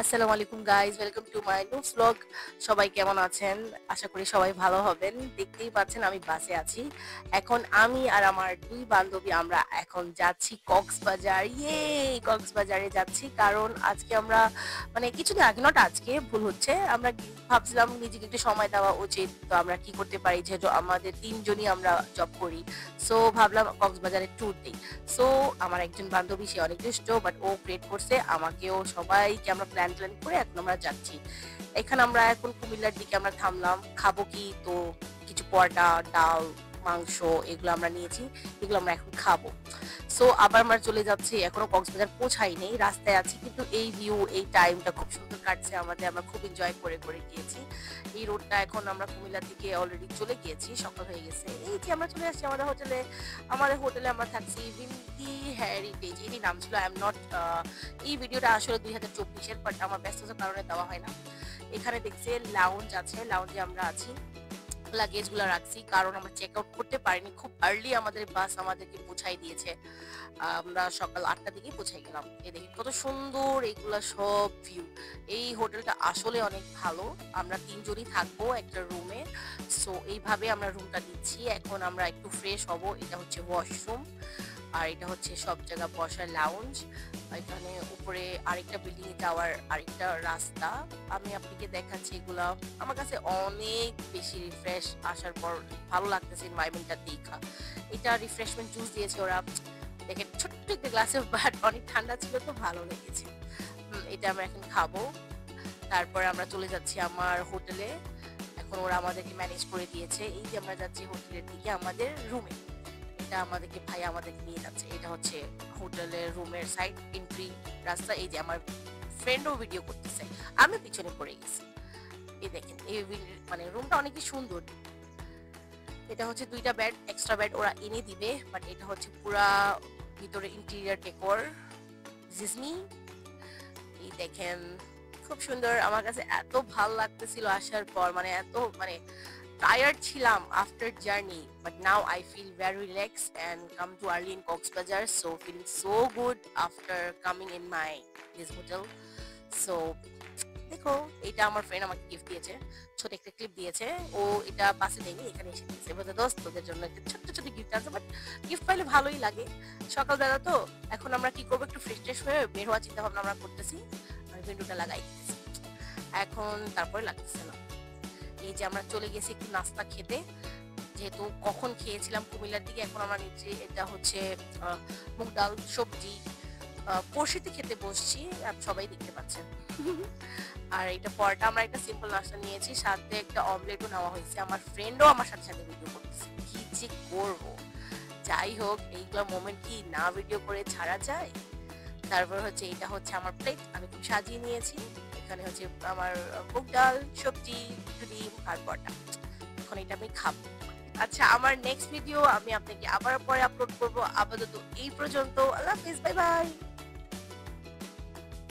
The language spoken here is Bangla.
আসসালামু আলাইকুম guys, welcome to my new vlog. সবাই কেমন আছেন? আশা করি সবাই ভালো হবেন। দেখতেই পাচ্ছেন আমি বাসে আছি। এখন আমি আর আমার দুই বান্ধবী আমরা এখন যাচ্ছি কক্সবাজার। কক্সবাজারে যাচ্ছি কারণ আজকে আমরা মানে কিছুদিন আগে, নট আজকে, ভুল হচ্ছে। আমরা ভাবছিলাম নিজেকে একটু সময় দেওয়া উচিত। তো আমরা কি করতে পারি, যেহেতু আমাদের তিনজনই আমরা জব করি। সো ভাবলাম কক্সবাজারে ট্যুর দিই। সো আমার একজন বান্ধবী, সে অনেক দুষ্ট, বাট ও ক্রিয়েট করছে আমাকেও, সবাইকে আমরা প্ল্যান করে এখন আমরা যাচ্ছি। এখানে আমরা এখন কুমিল্লার দিকে আমরা থামলাম। খাবো কি, তো কিছু পরোটা, ডাল, মাংস এগুলো আমরা নিয়েছি, এগুলো আমরা এখন খাবো। সো আবার আমরা চলে যাচ্ছি, এখনো কক্সবাজার পৌঁছাই নেই, রাস্তায় আছি, কিন্তু এই ভিউ, এই টাইমটা খুব সুন্দর কাটছে আমাদের, আমরা খুব এনজয় করে করে গিয়েছি। এই রোডটা এখন আমরা কুমিল্লার দিকে অলরেডি চলে গিয়েছি, সকাল হয়ে গেছে। এই যে আমরা চলে আসছি আমাদের হোটেলে। আমাদের হোটেলে আমরা থাকছি ভিন্ডি হেরিটেজ, এরই নাম ছিল। আই এম নট, এই ভিডিওটা আসলে 2024-এর, বাট আমার ব্যস্ততার কারণে দেওয়া হয় না। এখানে দেখছি লাউঞ্জ আছে, লাউঞ্জে আমরা আছি, লাগেজ গুলা রাখছি কারণ আমরা চেক আউট করতে পারিনি, খুব আর্লি আমাদের বাস আমাদেরকে পৌঁছাই দিয়েছে। আমরা সকাল 8টার দিকে পৌঁছাই গেলাম। এই দেখি কত সুন্দর এগুলা সব ভিউ। এই হোটেলটা আসলে অনেক ভালো। আমরা তিনজনই থাকবো একটা রুমে। সো এইভাবে আমরা রুমটা নিচ্ছি। এখন আমরা একটু ফ্রেশ হব। এটা হচ্ছে ওয়াশরুম, আর এটা হচ্ছে সব জায়গা বসার লাউঞ্জ। এখানে উপরে আরেকটা বিল্ডিং এ যাওয়ার আরেকটা রাস্তা, আমি আপনাকে দেখাচ্ছি। এগুলা আমার কাছে অনেক বেশি রিফ্রেশ, আসার পর ভালো লাগতেছে এনভায়রনমেন্টটা দেখা। এটা রিফ্রেশমেন্ট জুস দিয়েছে ওরা, দেখেন ছোট্ট একটা গ্লাসে, বাট অনেক ঠান্ডা ছিল, তো ভালো লেগেছে। এটা আমরা এখন খাবো। তারপরে আমরা চলে যাচ্ছি আমার হোটেলে। এখন ওরা আমাদেরকে ম্যানেজ করে দিয়েছে। এই যে আমরা যাচ্ছি হোটেলের দিকে, আমাদের রুমে। এটা আমাদেরকে ভাই আমাদেরকে নিয়ে যাচ্ছে। এটা হচ্ছে হোটেলের রুমের সাইড এন্ট্রি রাস্তা। এই যে আমার ফ্রেন্ডও ভিডিও করতেছে, আমি পিছনে পড়ে গেছি। এই দেখেন, এই মানে রুমটা অনেক সুন্দর। এটা হচ্ছে দুইটা বেড, এক্সট্রা বেড ওরা এনে দিবে, বাট এটা হচ্ছে পুরা ভিতরে ইন্টেরিয়র ডেকোর জিসমি। এই দেখেন খুব সুন্দর। আমার কাছে এত ভাল লাগতেছিল আসার পর, মানে এত মানে tired ছিলাম after journey, but now I feel very relaxed and come to early in Coxbazaar, so feeling so good after coming in my this hotel. So দেখো, এটা আমার ফ্রেন্ড আমাকে গিফট দিয়েছে, ছোট একটা ক্লিপ দিয়েছে। ও এটা বাসে দেয়নি, এখানে এসে দিয়েছে। বলতে দোস্ত তোদের জন্য একটা ছোট্ট ছোট গিফট আছে, বাট গিফট পাইলে ভালোই লাগে। সকালবেলা তো, এখন আমরা কি করবো, একটু ফ্রেশ ট্রেশ হয়ে বের হওয়ার চিন্তা ভাবনা আমরা করতেছি। আর উইন্ডোটা লাগাই দিতেছি এখন, তারপরে লাগতেছে না। এই যে আমরা চলে গেছি একটু নাস্তা খেতে, যেহেতু কখন খেয়েছিলাম কুমিল্লার দিকে। এখন আমরা নিচ্ছি, এটা হচ্ছে মুগ ডাল সবজি, পরশিতে খেতে বসছি, সবাই দেখতে পাচ্ছেন। আর এটা পরোটা, আমরা একটা সিম্পল নাস্তা নিয়েছি, সাথে একটা অমলেটও নেওয়া হয়েছে। আমার ফ্রেন্ডও আমার সাথে সাথে ভিডিও করতেছে, কি যে করবো। যাই হোক, এইগুলো মোমেন্ট কি না ভিডিও করে ছাড়া যায়। তারপর হচ্ছে এটা হচ্ছে আমার প্লেট, আমি খুব সাজিয়ে নিয়েছি। এখানে হচ্ছে আমার মুগ ডাল, সবজি, ডিম আর পরোটা। এখন এটা আমি খাবো। আচ্ছা, আমার নেক্সট ভিডিও আমি আপনাকে আবার পরে আপলোড করবো। আপাতত এই পর্যন্ত। আল্লাহ হাফেজ, বাই বাই।